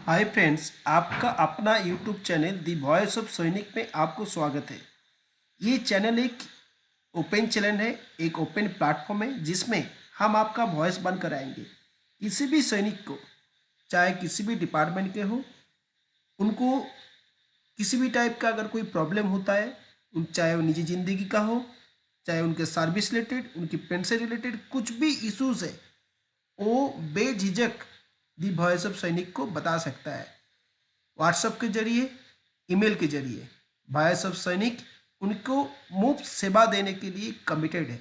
Hi friends, आपका अपना YouTube channel the voice of सैनिक में आपको स्वागत है। ये चैनल एक ओपन चैनल है, एक ओपन प्लेटफॉर्म है जिसमें हम आपका वॉइस बनकर आएंगे। किसी भी सैनिक को, चाहे किसी भी डिपार्टमेंट के हो, उनको किसी भी टाइप का अगर कोई प्रॉब्लम होता है, चाहे वो निजी ज़िंदगी का हो, चाहे उनके सर्विस रिलेटेड, उनकी पेंशन रिलेटेड कुछ भी इश्यूज़ है, वो बेझिझक दी वॉइस ऑफ सैनिक को बता सकता है। व्हाट्सएप के जरिए, ईमेल के जरिए वॉइस ऑफ सैनिक उनको मुफ्त सेवा देने के लिए कमिटेड है।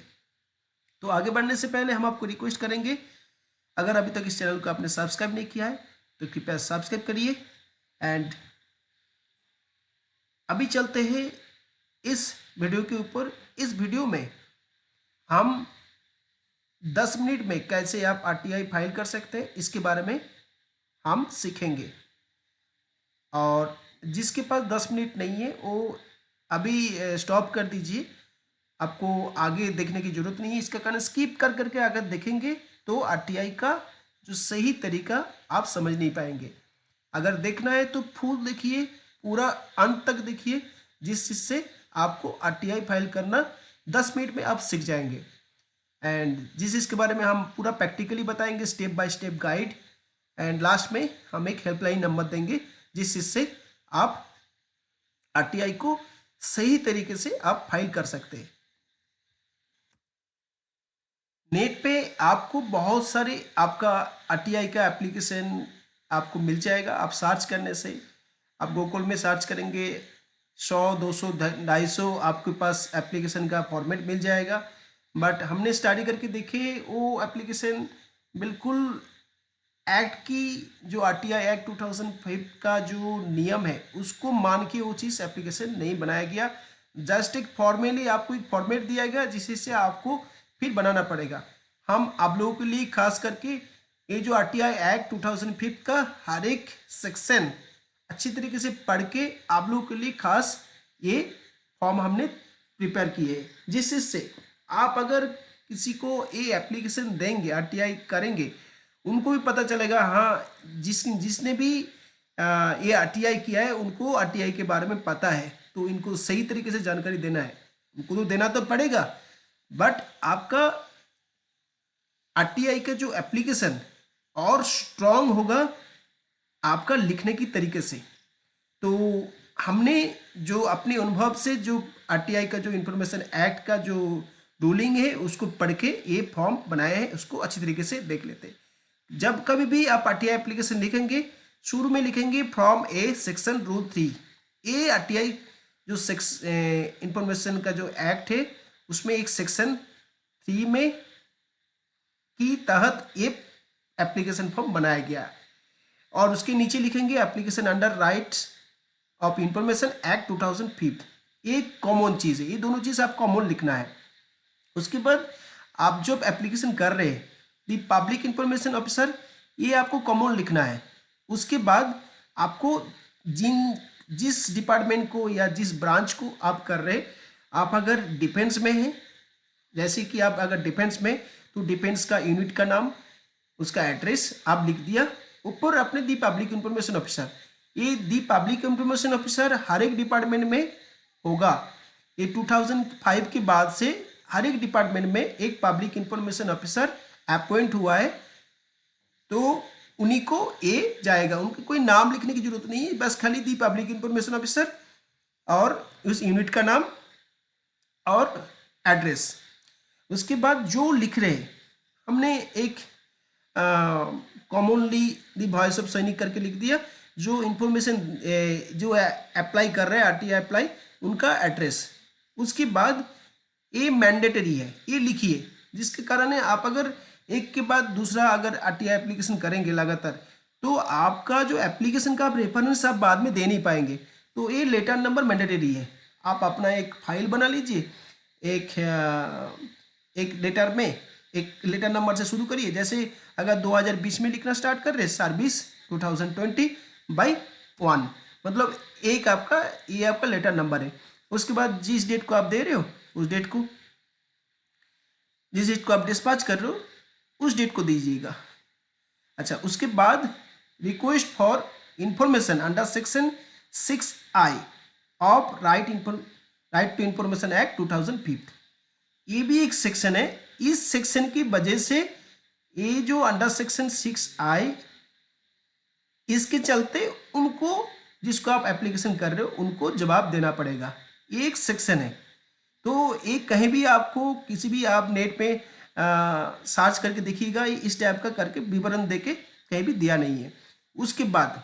तो आगे बढ़ने से पहले हम आपको रिक्वेस्ट करेंगे, अगर अभी तक इस चैनल को आपने सब्सक्राइब नहीं किया है तो कृपया सब्सक्राइब करिए। एंड अभी चलते हैं इस वीडियो के ऊपर। इस वीडियो में हम 10 मिनट में कैसे आप आरटीआई फाइल कर सकते हैं इसके बारे में हम सीखेंगे। और जिसके पास 10 मिनट नहीं है वो अभी स्टॉप कर दीजिए, आपको आगे देखने की ज़रूरत नहीं है। इसका कारण स्किप कर करके अगर देखेंगे तो आरटीआई का जो सही तरीका आप समझ नहीं पाएंगे। अगर देखना है तो फुल देखिए, पूरा अंत तक देखिए, जिस चीज़ से आपको आरटीआई फाइल करना 10 मिनट में आप सीख जाएंगे। एंड जिस चीज़ के बारे में हम पूरा प्रैक्टिकली बताएंगे, step by step guide. And last में हम एक हेल्पलाइन नंबर देंगे जिस चीज़ से आप आरटीआई को सही तरीके से आप फाइल कर सकते हैं। नेट पे आपको बहुत सारे आपका आरटीआई का एप्लीकेशन आपको मिल जाएगा। आप सर्च करने से, आप गूगल में सर्च करेंगे 100, 200, 250 आपके पास एप्लीकेशन का फॉर्मेट मिल जाएगा। बट हमने स्टडी करके देखे, वो एप्लीकेशन बिल्कुल एक्ट की जो आरटीआई एक्ट 2005 का जो नियम है उसको मान के वो चीज़ एप्लीकेशन नहीं बनाया गया। जस्ट एक फॉर्मेली आपको एक फॉर्मेट दिया गया जिससे आपको फिर बनाना पड़ेगा। हम आप लोगों के लिए खास करके ये जो आरटीआई एक्ट 2005 का हर एक सेक्शन अच्छी तरीके से पढ़ के आप लोगों के लिए खास ये फॉर्म हमने प्रिपेयर किए हैं, जिससे आप अगर किसी को ये एप्लीकेशन देंगे, आरटीआई करेंगे, उनको भी पता चलेगा, हाँ जिसने भी ये आरटीआई किया है उनको आरटीआई के बारे में पता है, तो इनको सही तरीके से जानकारी देना है। उनको तो देना तो पड़ेगा, बट आपका आरटीआई का जो एप्लीकेशन और स्ट्रांग होगा आपका लिखने की तरीके से। तो हमने जो अपने अनुभव से जो आरटीआई का जो इंफॉर्मेशन एक्ट का जो रूलिंग है उसको पढ़ के ये फॉर्म बनाया है, उसको अच्छी तरीके से देख लेते हैं। जब कभी भी आप आरटीआई एप्लीकेशन लिखेंगे, शुरू में लिखेंगे फ्रॉम ए सेक्शन रूल 3। ये आरटीआई जो इंफॉर्मेशन का जो एक्ट है उसमें एक सेक्शन 3 में की तहत ये एप्लीकेशन फॉर्म बनाया गया। और उसके नीचे लिखेंगे application under rights of information act 2005। ये कॉमन चीज़ है, ये दोनों चीज़ आप कॉमन लिखना है। उसके बाद आप जब एप्लीकेशन कर रहे हैं दी पब्लिक इंफॉर्मेशन ऑफिसर, ये आपको कॉमन लिखना है। उसके बाद आपको जिस डिपार्टमेंट को या जिस ब्रांच को आप कर रहे हैं, आप अगर डिफेंस में हैं, जैसे कि आप अगर डिफेंस में, तो डिफेंस का यूनिट का नाम, उसका एड्रेस आप लिख दिया। ऊपर अपने दी पब्लिक इंफॉर्मेशन ऑफिसर, ये दी पब्लिक इंफॉर्मेशन ऑफिसर हर एक डिपार्टमेंट में होगा। ये 2005 के बाद से हर एक डिपार्टमेंट में एक पब्लिक इंफॉर्मेशन ऑफिसर अपॉइंट हुआ है, तो उन्हीं को ये जाएगा। उनको कोई नाम लिखने की जरूरत नहीं है, बस खाली दी पब्लिक इंफॉर्मेशन ऑफिसर और उस यूनिट का नाम और एड्रेस। उसके बाद जो लिख रहे हैं, हमने एक कॉमनली दी वॉइस ऑफ सैनिक करके लिख दिया। जो इंफॉर्मेशन जो अप्लाई कर रहे हैं आरटीआई अप्लाई, उनका एड्रेस। उसके बाद ये मैंडेटरी है, ये लिखिए, जिसके कारण है आप अगर एक के बाद दूसरा अगर आरटीआई एप्लीकेशन करेंगे लगातार, तो आपका जो एप्लीकेशन का आप रेफरेंस आप बाद में दे नहीं पाएंगे। तो ये लेटर नंबर मैंडेटरी है। आप अपना एक फाइल बना लीजिए, एक लेटर में, एक लेटर नंबर से शुरू करिए। जैसे अगर 2020 में लिखना स्टार्ट कर रहे, सर्विस 2020/1, मतलब एक आपका ये आपका लेटर नंबर है। उसके बाद जिस डेट को आप दे रहे हो उस डेट को, जिस डेट को आप डिस्पैच कर रहे हो उस डेट को दीजिएगा। अच्छा, उसके बाद request for information under section 6I of right to information act 2005। ये भी एक सेक्शन है। इस सेक्शन की वजह से ये जो अंडर सेक्शन 6I, इसके चलते उनको, जिसको आप एप्लीकेशन कर रहे हो, उनको जवाब देना पड़ेगा। ये एक सेक्शन है। तो एक कहीं भी आपको किसी भी आप नेट पे सर्च करके देखिएगा, इस टाइप का करके विवरण देके कहीं भी दिया नहीं है। उसके बाद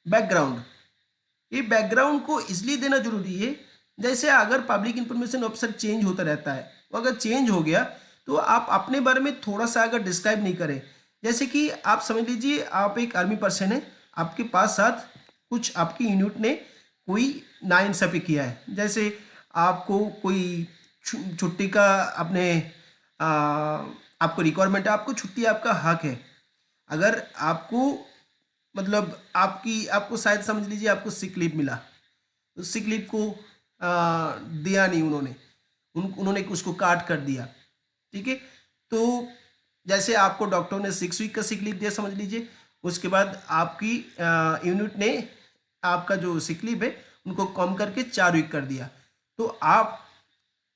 बैकग्राउंड, ये बैकग्राउंड को इसलिए देना जरूरी है, जैसे अगर पब्लिक इंफॉर्मेशन ऑफिसर चेंज होता रहता है, वो अगर चेंज हो गया तो आप अपने बारे में थोड़ा सा अगर डिस्क्राइब नहीं करें, जैसे कि आप समझ लीजिए आप एक आर्मी पर्सन है, आपके पास साथ कुछ आपकी यूनिट ने कोई नाइंसाफी किया है, जैसे आपको कोई छुट्टी का अपने आपको रिक्वायरमेंट है, आपको छुट्टी, आपका हक है। अगर आपको मतलब आपको शायद समझ लीजिए आपको सिक लीव मिला, तो सिक लीव को दिया नहीं उन्होंने, उन्होंने उसको काट कर दिया, ठीक है। तो जैसे आपको डॉक्टर ने 6 वीक का सिक लीव दिया समझ लीजिए, उसके बाद आपकी यूनिट ने आपका जो सिक लीव है उनको कम करके 4 वीक कर दिया, तो आप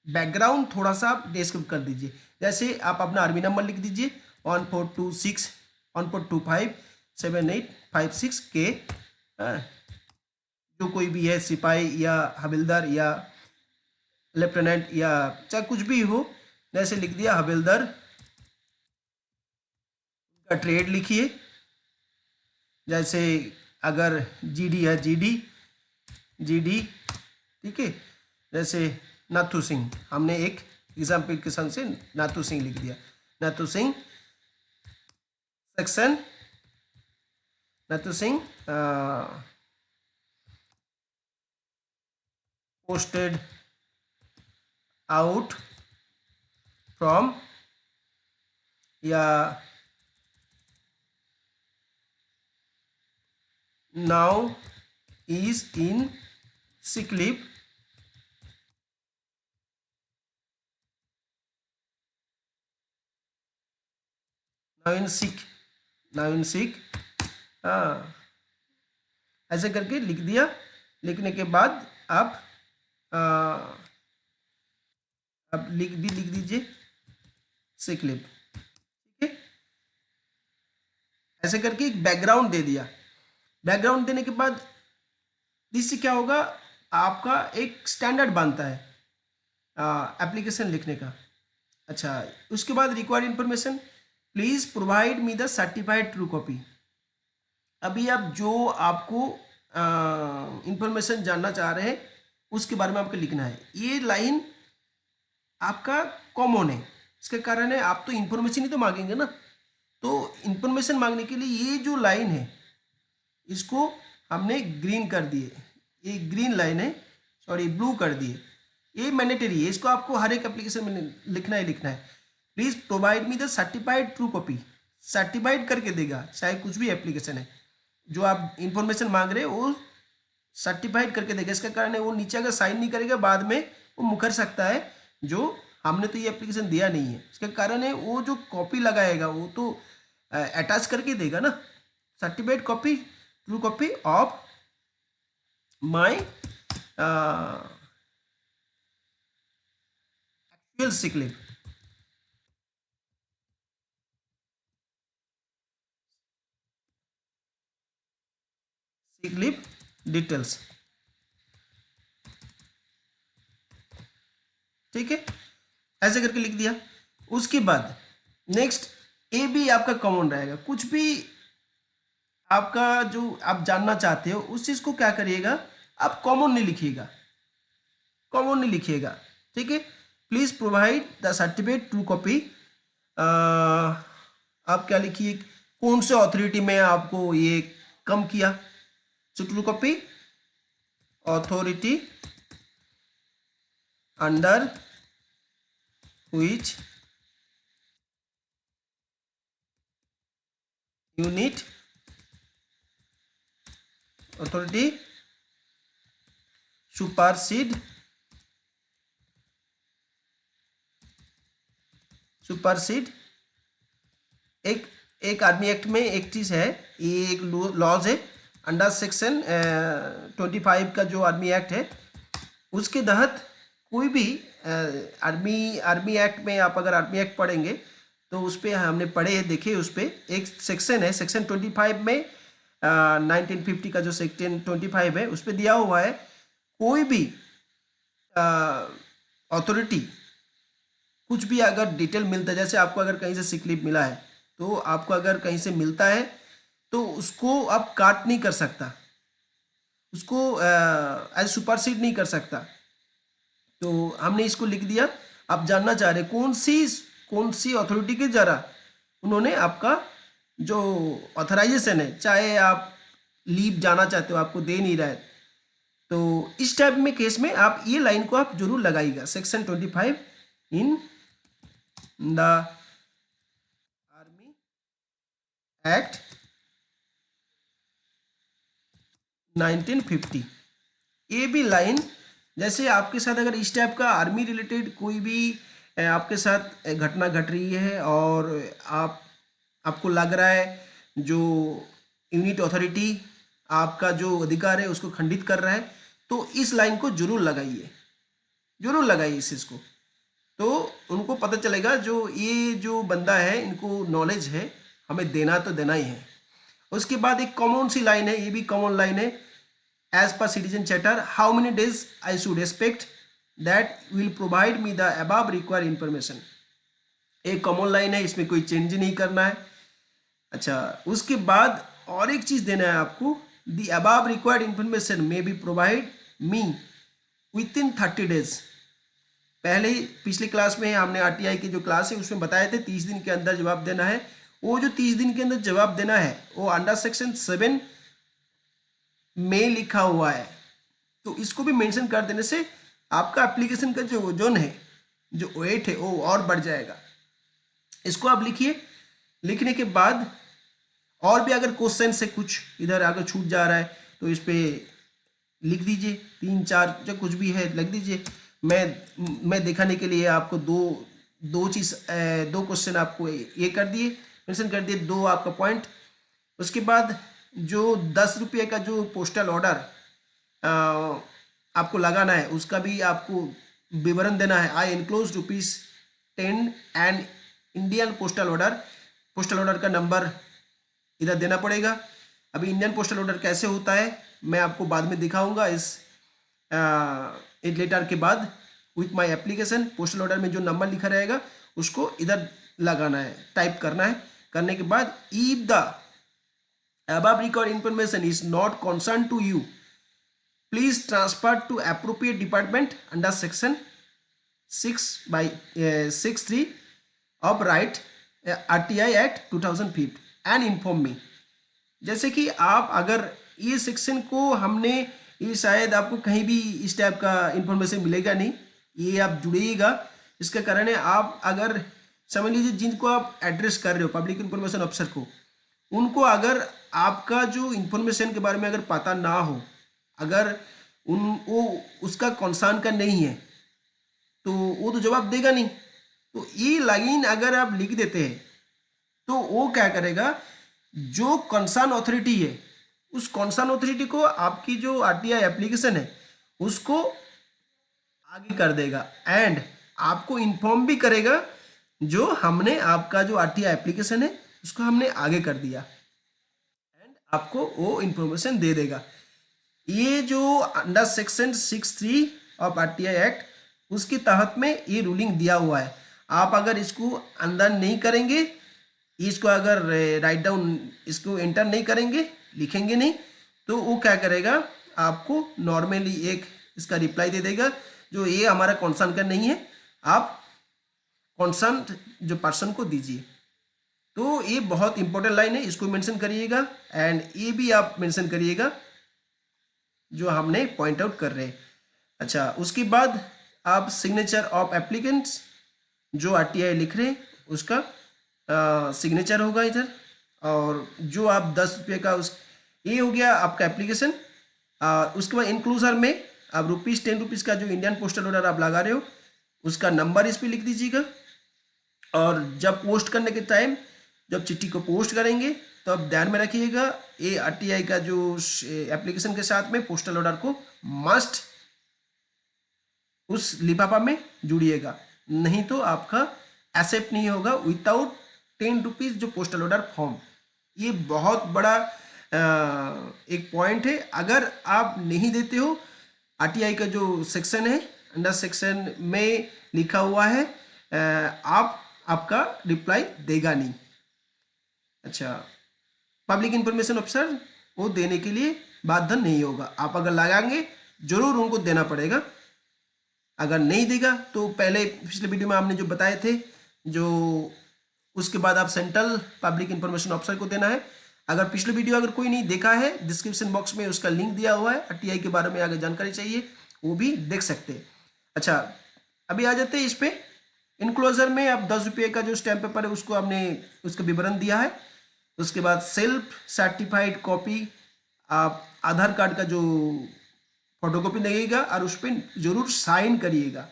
बैकग्राउंड थोड़ा सा आप डिस्क्राइब कर दीजिए। जैसे आप अपना आर्मी नंबर लिख दीजिए 1426 1425 7856 के, जो कोई भी है, सिपाही या हविलदार या लेफ्टिनेंट या चाहे कुछ भी हो, जैसे लिख दिया हविलदार का ट्रेड लिखिए, जैसे अगर जीडी है जीडी, ठीक है। जैसे नाथू सिंह, हमने एक एग्जाम्पल के संग से नाथू सिंह लिख दिया, Nathu Singh section, Nathu Singh posted out from या now is in sick leave, now in sick, हाँ, ऐसे करके लिख दिया। लिखने के बाद आप अब लिख दीजिए सिक लीव, ठीक है। ऐसे करके एक बैकग्राउंड दे दिया। बैकग्राउंड देने के बाद इससे क्या होगा, आपका एक स्टैंडर्ड बनता है एप्लीकेशन लिखने का। अच्छा, उसके बाद required information, please provide me the certified true copy. अभी आप जो आपको इंफॉर्मेशन जानना चाह रहे हैं उसके बारे में आपको लिखना है। ये लाइन आपका कॉमन है, इसके कारण है आप तो इंफॉर्मेशन ही तो मांगेंगे ना, तो इंफॉर्मेशन मांगने के लिए ये जो लाइन है इसको हमने ग्रीन कर दिए, ये ग्रीन लाइन है, सॉरी ब्लू कर दिए, ये मैंडेटरी है, इसको आपको हर एक एप्लीकेशन में लिखना है। Please provide me the certified true copy, certified करके देगा, चाहे कुछ भी एप्लीकेशन है, जो आप इंफॉर्मेशन मांग रहे हो वो सर्टिफाइड करके देगा। इसका कारण है वो नीचे अगर साइन नहीं करेगा बाद में वो मुकर सकता है, जो हमने तो ये एप्लीकेशन दिया नहीं है। इसका कारण है वो जो कॉपी लगाएगा वो तो अटैच करके देगा ना, certified copy true copy of my actual sick leave, sick leave details, ठीक है। ऐसे करके लिख दिया। उसके बाद नेक्स्ट ए भी आपका कॉमन रहेगा, कुछ भी आपका जो आप जानना चाहते हो उस चीज को क्या करिएगा, आप कॉमन नहीं लिखिएगा, कॉमन नहीं लिखिएगा, ठीक है। Please provide the certificate true copy, आप क्या लिखिए, कौन से अथॉरिटी में आपको ये कम किया, so true copy authority under which unit authority supersede एक एक आर्मी एक्ट में एक चीज़ है, ये एक लॉज है अंडर सेक्शन 25 का जो आर्मी एक्ट है, उसके तहत कोई भी आर्मी आर्मी एक्ट में आप अगर आर्मी एक्ट पढ़ेंगे तो उस पर हमने पढ़े हैं, देखे उस पर एक सेक्शन है, सेक्शन 25 में 1950 का जो सेक्शन 25 है उस पर दिया हुआ है, कोई भी अथॉरिटी कुछ भी अगर डिटेल मिलता है, जैसे आपको अगर कहीं से सिक लीव मिला है तो आपको अगर कहीं से मिलता है तो उसको आप काट नहीं कर सकता, उसको एज सुपरसीड नहीं कर सकता। तो हमने इसको लिख दिया। आप जानना चाह रहे कौन सी अथॉरिटी के जरा उन्होंने आपका जो ऑथराइजेशन है, चाहे आप लीव जाना चाहते हो आपको दे नहीं रहा है, तो इस टाइप में केस में आप ये लाइन को आप जरूर लगाइएगा, section 25 in the army act 1950। ये भी लाइन, जैसे आपके साथ अगर इस टाइप का आर्मी रिलेटेड कोई भी आपके साथ घटना घट रही है और आपको लग रहा है जो यूनिट अथॉरिटी आपका जो अधिकार है उसको खंडित कर रहा है, तो इस लाइन को जरूर लगाइए, जरूर लगाइए इस चीज़ को, तो उनको पता चलेगा जो ये जो बंदा है इनको नॉलेज है, हमें देना तो देना ही है। उसके बाद एक कॉमन सी लाइन है, ये भी कॉमन लाइन है, as per citizen charter how many days I should expect that will provide me the above required information. एक कॉमन लाइन है, इसमें कोई चेंज नहीं करना है। अच्छा, उसके बाद और एक चीज़ देना है आपको, the above required information may be provide me with in 30 days. पहले ही पिछली क्लास में हमने आरटीआई की जो क्लास है उसमें बताए थे 30 दिन के अंदर जवाब देना है। वो जो 30 दिन के अंदर जवाब देना है वो अंडर सेक्शन 7 में लिखा हुआ है, तो इसको भी मेंशन कर देने से आपका एप्लीकेशन का जो वजन है, जो वेट है, वो और बढ़ जाएगा। इसको आप लिखिए। लिखने के बाद और भी अगर क्वेश्चन से कुछ इधर अगर छूट जा रहा है तो इस पर लिख दीजिए, 3-4 जो कुछ भी है लिख दीजिए। मैं दिखाने के लिए आपको दो क्वेश्चन आपको ये कर दिए, मेंशन कर दिए, 2 आपका पॉइंट। उसके बाद जो 10 रुपये का जो पोस्टल ऑर्डर आपको लगाना है उसका भी आपको विवरण देना है। I enclose ₹10 and Indian postal order का नंबर इधर देना पड़ेगा। अभी इंडियन पोस्टल ऑर्डर कैसे होता है मैं आपको बाद में दिखाऊंगा, इस लेटर के बाद with my application. Postal order में जो नंबर लिखा रहेगा उसको इधर लगाना है, टाइप करना है। करने के बाद if the above record information is not concerned to you, please transfer to appropriate department under section 63 of right RTI Act 2005 and inform me। जैसे कि आप अगर ये सेक्शन को हमने, ये शायद आपको कहीं भी इस टाइप का इंफॉर्मेशन मिलेगा नहीं, ये आप जुड़िएगा। इसका कारण है आप अगर समझ लीजिए जिनको आप एड्रेस कर रहे हो पब्लिक इंफॉर्मेशन ऑफिसर को, उनको अगर आपका जो इंफॉर्मेशन के बारे में अगर पता ना हो, अगर वो उसका कंसर्न का नहीं है तो वो तो जवाब देगा नहीं। तो ये लाइन अगर आप लिख देते हैं तो वो क्या करेगा, जो कंसर्न अथॉरिटी है उस कंसर्न अथॉरिटी को आपकी जो आरटीआई एप्लीकेशन है उसको आगे कर देगा एंड आपको इन्फॉर्म भी करेगा जो हमने आपका जो आरटीआई एप्लीकेशन है उसको हमने आगे कर दिया, एंड आपको वो इंफॉर्मेशन दे देगा। ये जो under section 63 of RTI act उसके तहत में ये रूलिंग दिया हुआ है। आप अगर इसको अंदर नहीं करेंगे, इसको अगर राइट डाउन इसको एंटर नहीं करेंगे, लिखेंगे नहीं, तो वो क्या करेगा, आपको नॉर्मली एक इसका रिप्लाई दे देगा जो ये हमारा कंसर्न का नहीं है, आप कंसर्न जो पर्सन को दीजिए। तो ये बहुत इंपॉर्टेंट लाइन है, इसको मेंशन करिएगा एंड ये भी आप मेंशन करिएगा जो हमने पॉइंट आउट कर रहे हैं। अच्छा, उसके बाद आप सिग्नेचर ऑफ एप्लीकेंट्स जो आरटीआई लिख रहे हैं उसका सिग्नेचर होगा इधर, और जो आप 10 रुपये का उस ये हो गया आपका एप्लीकेशन। उसके बाद इंक्लूजर में आप ₹10 का जो इंडियन पोस्टल ऑर्डर आप लगा रहे हो उसका नंबर इस पर लिख दीजिएगा, और जब पोस्ट करने के टाइम जब चिट्ठी को पोस्ट करेंगे तो अब ध्यान में रखिएगा, ये आरटीआई का जो एप्लीकेशन के साथ में पोस्टल ऑर्डर को मस्ट उस लिफाफा में जुड़िएगा, नहीं तो आपका एक्सेप्ट नहीं होगा विदाउट 10 रुपीज़ जो पोस्टल ऑर्डर फॉर्म। ये बहुत बड़ा एक पॉइंट है। अगर आप नहीं देते हो, आरटीआई का जो सेक्शन है अंडर सेक्शन में लिखा हुआ है, आपका रिप्लाई देगा नहीं। अच्छा, पब्लिक इंफॉर्मेशन ऑफिसर वो देने के लिए बाध्य नहीं होगा। आप अगर लगाएंगे जरूर उनको देना पड़ेगा, अगर नहीं देगा तो पहले पिछले वीडियो में आपने जो बताए थे, जो उसके बाद आप सेंट्रल पब्लिक इंफॉर्मेशन ऑफिसर को देना है। अगर पिछले वीडियो अगर कोई नहीं देखा है, डिस्क्रिप्शन बॉक्स में उसका लिंक दिया हुआ है। आरटीआई के बारे में अगर जानकारी चाहिए वो भी देख सकते हैं। अच्छा, अभी आ जाते हैं इस पे। इनक्लोजर में आप 10 रुपये का जो स्टैम्प पेपर है उसको आपने उसका विवरण दिया है। उसके बाद सेल्फ सर्टिफाइड कॉपी, आप आधार कार्ड का जो फोटोकॉपी लगेगा और उस पर जरूर साइन करिएगा।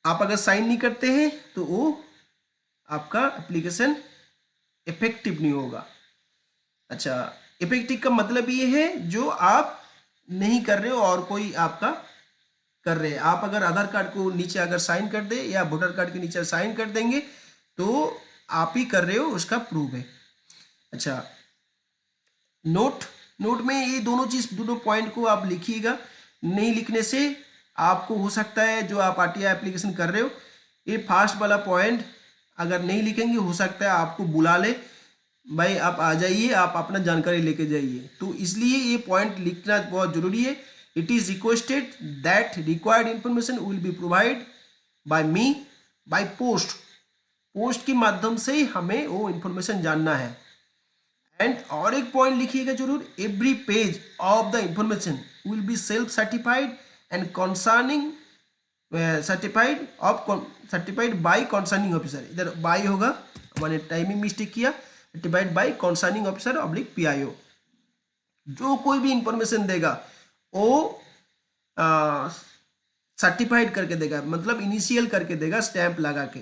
आप अगर साइन नहीं करते हैं तो वो आपका एप्लीकेशन इफेक्टिव नहीं होगा। अच्छा, इफेक्टिव का मतलब ये है जो आप नहीं कर रहे हो और कोई आपका कर रहे हैं। आप अगर आधार कार्ड को नीचे अगर साइन कर दे या वोटर कार्ड के नीचे साइन कर देंगे तो आप ही कर रहे हो, उसका प्रूफ है। अच्छा, नोट में ये दोनों पॉइंट को आप लिखिएगा। नहीं लिखने से आपको हो सकता है जो आप आरटीआई एप्लीकेशन कर रहे हो, ये फास्ट वाला पॉइंट अगर नहीं लिखेंगे हो सकता है आपको बुला ले, भाई आप आ जाइए, आप अपना जानकारी लेके जाइए। तो इसलिए ये पॉइंट लिखना बहुत जरूरी है। It is requested that required information will be provide by me by post के माध्यम से हमें वो इंफॉर्मेशन जानना है। एंड और एक पॉइंट लिखिएगा जरूर, every page of the information will be self certified and concerning certified by concerning officer. इधर बाय होगा, मैंने टाइमिंग मिस्टेक किया, certified by concerning officer oblique PIO. जो कोई भी इंफॉर्मेशन देगा वो सर्टिफाइड करके देगा, मतलब इनिशियल करके देगा स्टैंप लगा के।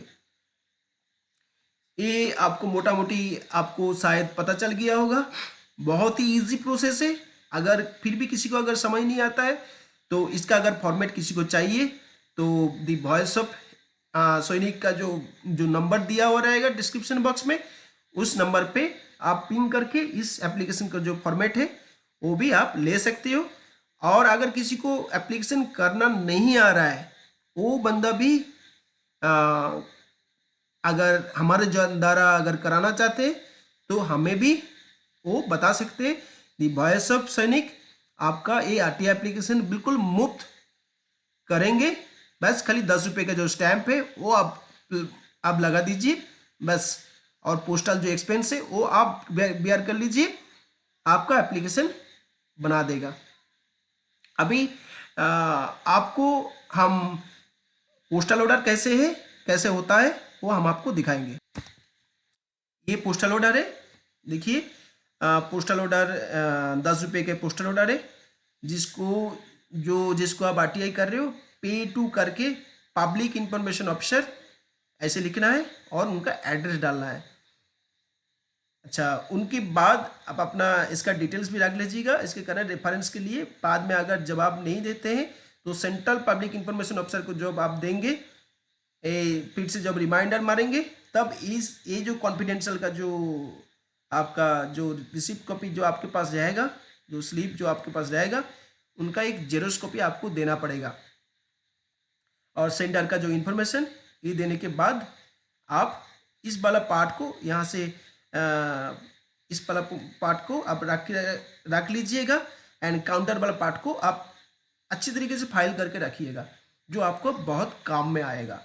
ये आपको मोटा मोटी आपको शायद पता चल गया होगा। बहुत ही इजी प्रोसेस है। अगर फिर भी किसी को अगर समझ नहीं आता है तो इसका अगर फॉर्मेट किसी को चाहिए तो दी वॉइस ऑफ सैनिक का जो नंबर दिया हुआ रहेगा डिस्क्रिप्शन बॉक्स में, उस नंबर पे आप पिंग करके इस एप्लीकेशन का जो फॉर्मेट है वो भी आप ले सकते हो। और अगर किसी को एप्लीकेशन करना नहीं आ रहा है, वो बंदा भी अगर हमारे द्वारा अगर कराना चाहते तो हमें भी वो बता सकते हैं। दी वॉइस ऑफ सैनिक आपका ये आरटीआई एप्लीकेशन बिल्कुल मुफ्त करेंगे। बस खाली 10 रुपये का जो स्टैंप है वो आप लगा दीजिए बस, और पोस्टल जो एक्सपेंस है वो आप बेयर कर लीजिए, आपका एप्लीकेशन बना देगा। अभी आपको हम पोस्टल ऑर्डर कैसे होता है वो हम आपको दिखाएंगे। ये पोस्टल ऑर्डर है, देखिए पोस्टल ऑर्डर 10 रुपये के पोस्टल ऑर्डर है, जिसको आप आरटीआई कर रहे हो, पे टू करके पब्लिक इंफॉर्मेशन ऑफिसर ऐसे लिखना है और उनका एड्रेस डालना है। अच्छा, उनके बाद आप अपना इसका डिटेल्स भी रख लीजिएगा इसके करंट रेफरेंस के लिए। बाद में अगर जवाब नहीं देते हैं तो सेंट्रल पब्लिक इंफॉर्मेशन ऑफिसर को जब आप देंगे, फिर से जब रिमाइंडर मारेंगे, तब ये जो कॉन्फिडेंशियल का जो आपका जो रिसिप्ट कॉपी जो आपके पास रहेगा, जो स्लिप जो आपके पास रहेगा, उनका एक जेरोक्स कॉपी आपको देना पड़ेगा। और सेंडर का जो इन्फॉर्मेशन ये देने के बाद आप इस वाला पार्ट को यहाँ से इस वाला पार्ट को आप रख लीजिएगा एंड काउंटर वाला पार्ट को आप अच्छी तरीके से फाइल करके रखिएगा, जो आपको बहुत काम में आएगा।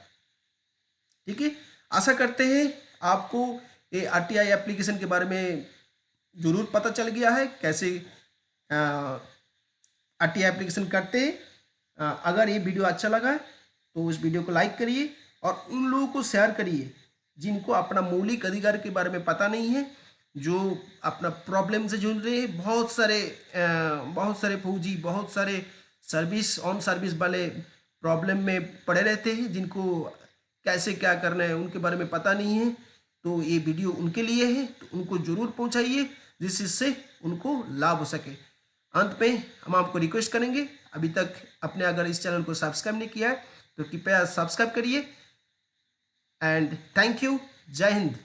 ठीक है, आशा करते हैं आपको ये आरटीआई एप्लीकेशन के बारे में जरूर पता चल गया है, कैसे आरटीआई एप्लीकेशन करते हैं। अगर ये वीडियो अच्छा लगा तो उस वीडियो को लाइक करिए और उन लोगों को शेयर करिए जिनको अपना मौलिक अधिकार के बारे में पता नहीं है, जो अपना प्रॉब्लम से जूझ रहे हैं। बहुत सारे फौजी, बहुत सारे ऑन सर्विस वाले प्रॉब्लम में पड़े रहते हैं, जिनको कैसे क्या करना है उनके बारे में पता नहीं है। तो ये वीडियो उनके लिए है, तो उनको ज़रूर पहुंचाइए जिससे उनको लाभ हो सके। अंत में हम आपको रिक्वेस्ट करेंगे, अभी तक आपने अगर इस चैनल को सब्सक्राइब नहीं किया है तो कृपया सब्सक्राइब करिए। And thank you. जय हिंद।